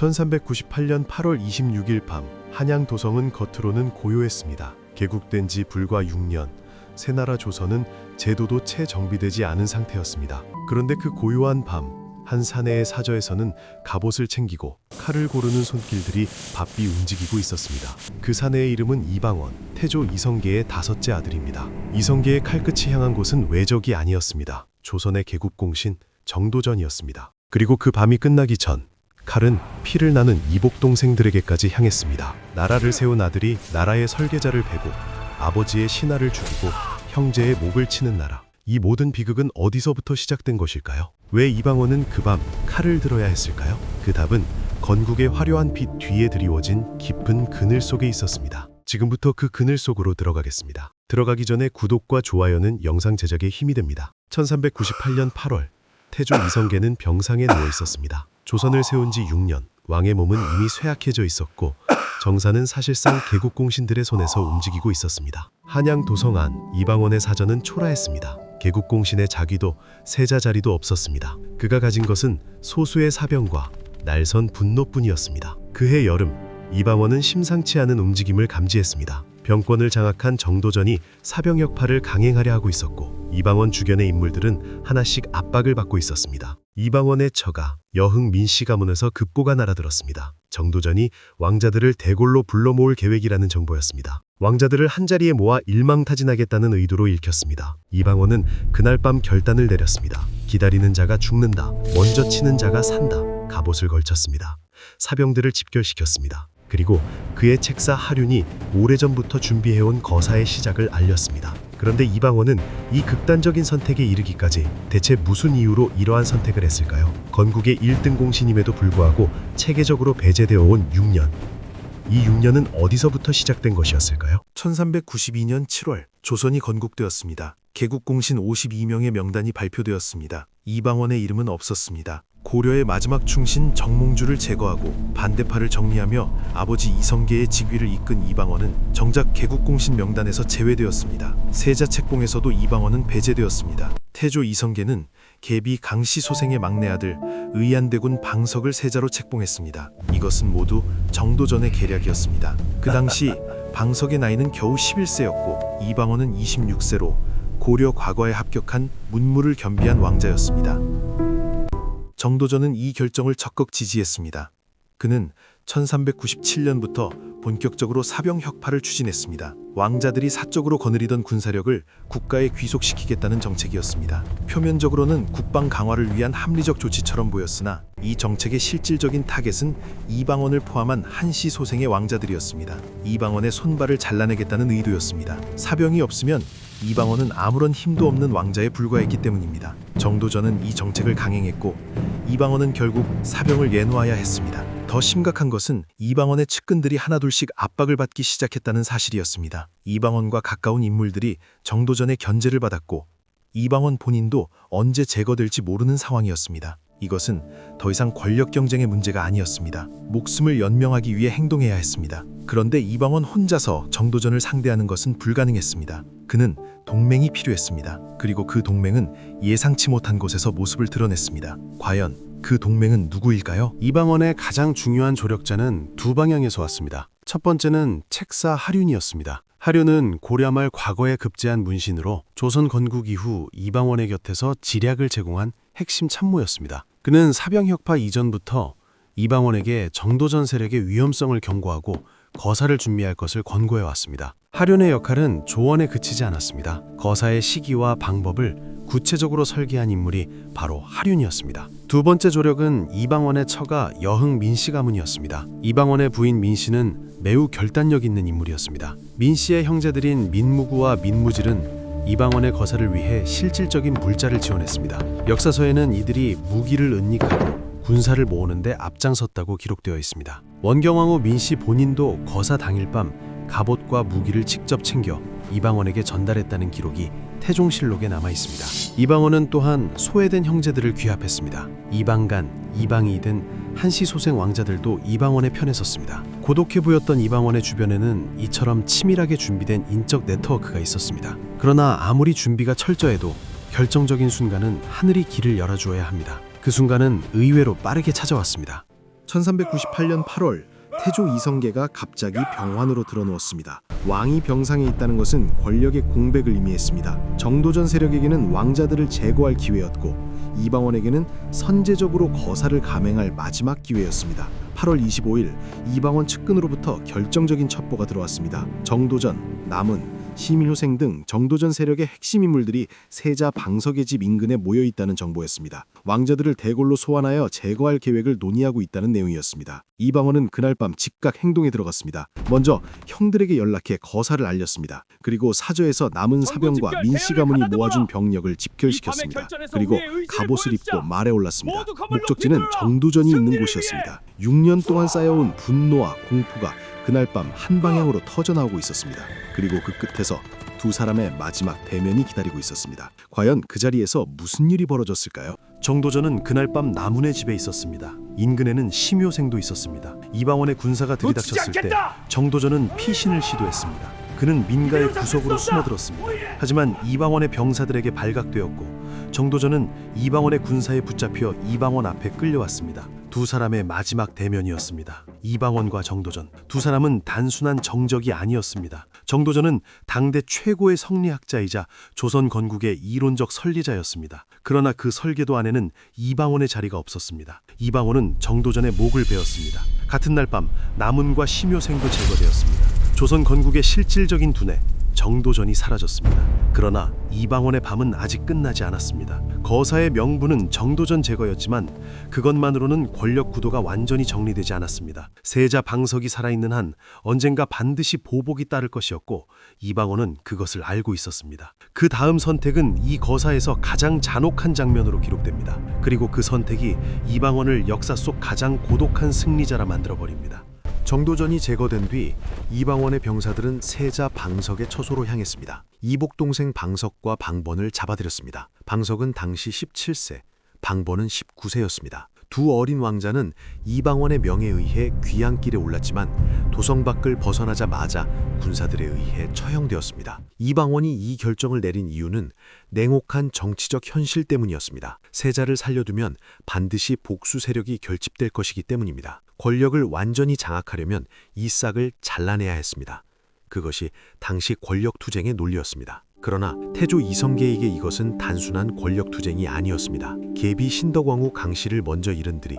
1398년 8월 26일 밤 한양 도성은 겉으로는 고요했습니다. 개국된 지 불과 6년, 새나라 조선은 제도도 채 정비되지 않은 상태였습니다. 그런데 그 고요한 밤, 한 사내의 사저에서는 갑옷을 챙기고 칼을 고르는 손길들이 바삐 움직이고 있었습니다. 그 사내의 이름은 이방원, 태조 이성계의 다섯째 아들입니다. 이성계의 칼끝이 향한 곳은 외적이 아니었습니다. 조선의 개국공신 정도전이었습니다. 그리고 그 밤이 끝나기 전 칼은 피를 나는 이복 동생들에게까지 향했습니다. 나라를 세운 아들이 나라의 설계자를 베고 아버지의 신하를 죽이고 형제의 목을 치는 나라. 이 모든 비극은 어디서부터 시작된 것일까요? 왜 이방원은 그 밤 칼을 들어야 했을까요? 그 답은 건국의 화려한 빛 뒤에 드리워진 깊은 그늘 속에 있었습니다. 지금부터 그 그늘 속으로 들어가겠습니다. 들어가기 전에 구독과 좋아요는 영상 제작에 힘이 됩니다. 1398년 8월, 태조 이성계는 병상에 누워 있었습니다. 조선을 세운 지 6년, 왕의 몸은 이미 쇠약해져 있었고 정사는 사실상 개국공신들의 손에서 움직이고 있었습니다. 한양 도성 안 이방원의 사전은 초라했습니다. 개국공신의 자귀도 세자 자리도 없었습니다. 그가 가진 것은 소수의 사병과 날선 분노뿐이었습니다. 그해 여름, 이방원은 심상치 않은 움직임을 감지했습니다. 병권을 장악한 정도전이 사병 역할을 강행하려 하고 있었고 이방원 주변의 인물들은 하나씩 압박을 받고 있었습니다. 이방원의 처가 여흥 민씨 가문에서 급보가 날아들었습니다. 정도전이 왕자들을 대궐로 불러 모을 계획이라는 정보였습니다. 왕자들을 한자리에 모아 일망타진하겠다는 의도로 읽혔습니다. 이방원은 그날 밤 결단을 내렸습니다. 기다리는 자가 죽는다. 먼저 치는 자가 산다. 갑옷을 걸쳤습니다. 사병들을 집결시켰습니다. 그리고 그의 책사 하륜이 오래전부터 준비해온 거사의 시작을 알렸습니다. 그런데 이방원은 이 극단적인 선택에 이르기까지 대체 무슨 이유로 이러한 선택을 했을까요? 건국의 1등 공신임에도 불구하고 체계적으로 배제되어 온 6년. 이 6년은 어디서부터 시작된 것이었을까요? 1392년 7월, 조선이 건국되었습니다. 개국공신 52명의 명단이 발표되었습니다. 이방원의 이름은 없었습니다. 고려의 마지막 충신 정몽주를 제거하고 반대파를 정리하며 아버지 이성계의 직위를 이끈 이방원은 정작 개국공신 명단에서 제외되었습니다. 세자 책봉에서도 이방원은 배제되었습니다. 태조 이성계는 계비 강씨 소생의 막내 아들 의안대군 방석을 세자로 책봉했습니다. 이것은 모두 정도전의 계략이었습니다. 그 당시 방석의 나이는 겨우 11세였고 이방원은 26세로 고려 과거에 합격한 문무를 겸비한 왕자였습니다. 정도전은 이 결정을 적극 지지했습니다. 그는 1397년부터 본격적으로 사병 혁파를 추진했습니다. 왕자들이 사적으로 거느리던 군사력을 국가에 귀속시키겠다는 정책이었습니다. 표면적으로는 국방 강화를 위한 합리적 조치처럼 보였으나 이 정책의 실질적인 타겟은 이방원을 포함한 한씨 소생의 왕자들이었습니다. 이방원의 손발을 잘라내겠다는 의도였습니다. 사병이 없으면 이방원은 아무런 힘도 없는 왕자에 불과했기 때문입니다. 정도전은 이 정책을 강행했고 이방원은 결국 사병을 예노하야 했습니다. 더 심각한 것은 이방원의 측근들이 하나둘씩 압박을 받기 시작했다는 사실이었습니다. 이방원과 가까운 인물들이 정도전의 견제를 받았고 이방원 본인도 언제 제거될지 모르는 상황이었습니다. 이것은 더 이상 권력 경쟁의 문제가 아니었습니다. 목숨을 연명하기 위해 행동해야 했습니다. 그런데 이방원 혼자서 정도전을 상대하는 것은 불가능했습니다. 그는 동맹이 필요했습니다. 그리고 그 동맹은 예상치 못한 곳에서 모습을 드러냈습니다. 과연 그 동맹은 누구일까요? 이방원의 가장 중요한 조력자는 두 방향에서 왔습니다. 첫 번째는 책사 하륜이었습니다. 하륜은 고려 말 과거에 급제한 문신으로 조선 건국 이후 이방원의 곁에서 지략을 제공한 핵심 참모였습니다. 그는 사병혁파 이전부터 이방원에게 정도전 세력의 위험성을 경고하고 거사를 준비할 것을 권고해 왔습니다. 하륜의 역할은 조언에 그치지 않았습니다. 거사의 시기와 방법을 구체적으로 설계한 인물이 바로 하륜이었습니다. 두 번째 조력은 이방원의 처가 여흥 민씨 가문이었습니다. 이방원의 부인 민씨는 매우 결단력 있는 인물이었습니다. 민씨의 형제들인 민무구와 민무질은 이방원의 거사를 위해 실질적인 물자를 지원했습니다. 역사서에는 이들이 무기를 은닉하고 군사를 모으는데 앞장섰다고 기록되어 있습니다. 원경왕후 민씨 본인도 거사 당일 밤 갑옷과 무기를 직접 챙겨 이방원에게 전달했다는 기록이 태종실록에 남아 있습니다. 이방원은 또한 소외된 형제들을 귀합했습니다. 이방간, 이방이 등 한씨 소생 왕자들도 이방원의 편에 섰습니다. 고독해 보였던 이방원의 주변에는 이처럼 치밀하게 준비된 인적 네트워크가 있었습니다. 그러나 아무리 준비가 철저해도 결정적인 순간은 하늘이 길을 열어주어야 합니다. 그 순간은 의외로 빠르게 찾아왔습니다. 1398년 8월 태조 이성계가 갑자기 병환으로 드러누웠습니다. 왕이 병상에 있다는 것은 권력의 공백을 의미했습니다. 정도전 세력에게는 왕자들을 제거할 기회였고 이방원에게는 선제적으로 거사를 감행할 마지막 기회였습니다. 8월 25일 이방원 측근으로부터 결정적인 첩보가 들어왔습니다. 정도전, 남은, 시민효생 등 정도전 세력의 핵심 인물들이 세자 방석의 집 인근에 모여 있다는 정보였습니다. 왕자들을 대궐로 소환하여 제거할 계획을 논의하고 있다는 내용이었습니다. 이방원은 그날 밤 즉각 행동에 들어갔습니다. 먼저 형들에게 연락해 거사를 알렸습니다. 그리고 사저에서 남은 사병과 민씨 가문이 모아준 병력을 집결시켰습니다. 그리고 갑옷을 입고 말에 올랐습니다. 목적지는 정도전이 있는 곳이었습니다. 6년 동안 쌓여온 분노와 공포가 그날 밤 한 방향으로 터져나오고 있었습니다. 그리고 그 끝에서 두 사람의 마지막 대면이 기다리고 있었습니다. 과연 그 자리에서 무슨 일이 벌어졌을까요? 정도전은 그날 밤 남은의 집에 있었습니다. 인근에는 심효생도 있었습니다. 이방원의 군사가 들이닥쳤을 때 정도전은 피신을 시도했습니다. 그는 민가의 구석으로 숨어들었습니다. 하지만 이방원의 병사들에게 발각되었고 정도전은 이방원의 군사에 붙잡혀 이방원 앞에 끌려왔습니다. 두 사람의 마지막 대면이었습니다. 이방원과 정도전, 두 사람은 단순한 정적이 아니었습니다. 정도전은 당대 최고의 성리학자이자 조선 건국의 이론적 설리자였습니다. 그러나 그 설계도 안에는 이방원의 자리가 없었습니다. 이방원은 정도전의 목을 베었습니다. 같은 날 밤 남은과 심효생도 제거되었습니다. 조선 건국의 실질적인 두뇌, 정도전이 사라졌습니다. 그러나 이방원의 밤은 아직 끝나지 않았습니다. 거사의 명분은 정도전 제거였지만 그것만으로는 권력 구도가 완전히 정리되지 않았습니다. 세자 방석이 살아있는 한 언젠가 반드시 보복이 따를 것이었고 이방원은 그것을 알고 있었습니다. 그 다음 선택은 이 거사에서 가장 잔혹한 장면으로 기록됩니다. 그리고 그 선택이 이방원을 역사 속 가장 고독한 승리자라 만들어버립니다. 정도전이 제거된 뒤 이방원의 병사들은 세자 방석의 처소로 향했습니다. 이복 동생 방석과 방번을 잡아들였습니다. 방석은 당시 17세, 방번은 19세였습니다. 두 어린 왕자는 이방원의 명에 의해 귀향길에 올랐지만 도성 밖을 벗어나자마자 군사들에 의해 처형되었습니다. 이방원이 이 결정을 내린 이유는 냉혹한 정치적 현실 때문이었습니다. 세자를 살려두면 반드시 복수 세력이 결집될 것이기 때문입니다. 권력을 완전히 장악하려면 이 싹을 잘라내야 했습니다. 그것이 당시 권력투쟁의 논리였습니다. 그러나 태조 이성계에게 이것은 단순한 권력투쟁이 아니었습니다. 계비 신덕왕후 강씨를 먼저 잃은 들이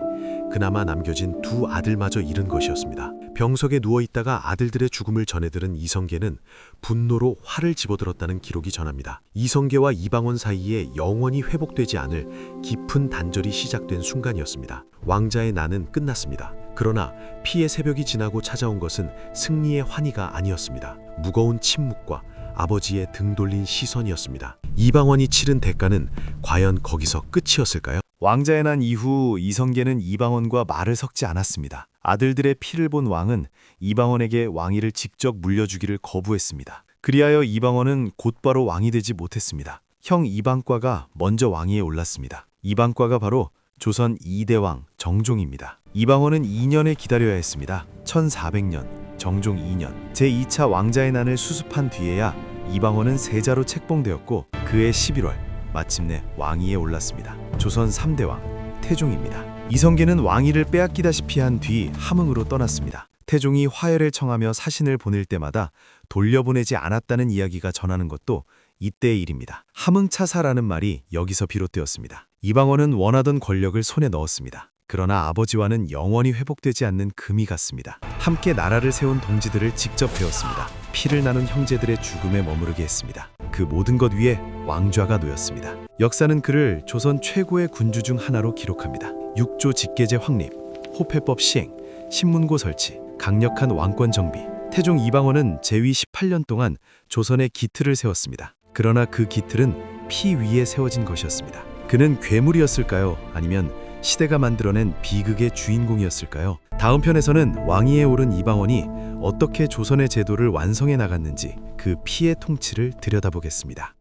그나마 남겨진 두 아들마저 잃은 것이었습니다. 병석에 누워있다가 아들들의 죽음을 전해들은 이성계는 분노로 활을 집어들었다는 기록이 전합니다. 이성계와 이방원 사이에 영원히 회복되지 않을 깊은 단절이 시작된 순간이었습니다. 왕자의 난은 끝났습니다. 그러나 피의 새벽이 지나고 찾아온 것은 승리의 환희가 아니었습니다. 무거운 침묵과 아버지의 등 돌린 시선이었습니다. 이방원이 치른 대가는 과연 거기서 끝이었을까요? 왕자의 난 이후 이성계는 이방원과 말을 섞지 않았습니다. 아들들의 피를 본 왕은 이방원에게 왕위를 직접 물려주기를 거부했습니다. 그리하여 이방원은 곧바로 왕이 되지 못했습니다. 형 이방과가 먼저 왕위에 올랐습니다. 이방과가 바로 조선 2대 왕 정종입니다. 이방원은 2년을 기다려야 했습니다. 1400년 정종 2년 제2차 왕자의 난을 수습한 뒤에야 이방원은 세자로 책봉되었고 그해 11월 마침내 왕위에 올랐습니다. 조선 3대 왕 태종입니다. 이성계는 왕위를 빼앗기다시피 한 뒤 함흥으로 떠났습니다. 태종이 화열을 청하며 사신을 보낼 때마다 돌려보내지 않았다는 이야기가 전하는 것도 이때의 일입니다. 함흥차사라는 말이 여기서 비롯되었습니다. 이방원은 원하던 권력을 손에 넣었습니다. 그러나 아버지와는 영원히 회복되지 않는 금이 같습니다. 함께 나라를 세운 동지들을 직접 배웠습니다. 피를 나눈 형제들의 죽음에 머무르게 했습니다. 그 모든 것 위에 왕좌가 놓였습니다. 역사는 그를 조선 최고의 군주 중 하나로 기록합니다. 6조 직계제 확립, 호패법 시행, 신문고 설치, 강력한 왕권 정비. 태종 이방원은 재위 18년 동안 조선의 기틀을 세웠습니다. 그러나 그 기틀은 피 위에 세워진 것이었습니다. 그는 괴물이었을까요? 아니면 시대가 만들어낸 비극의 주인공이었을까요? 다음 편에서는 왕위에 오른 이방원이 어떻게 조선의 제도를 완성해 나갔는지 그 피의 통치를 들여다보겠습니다.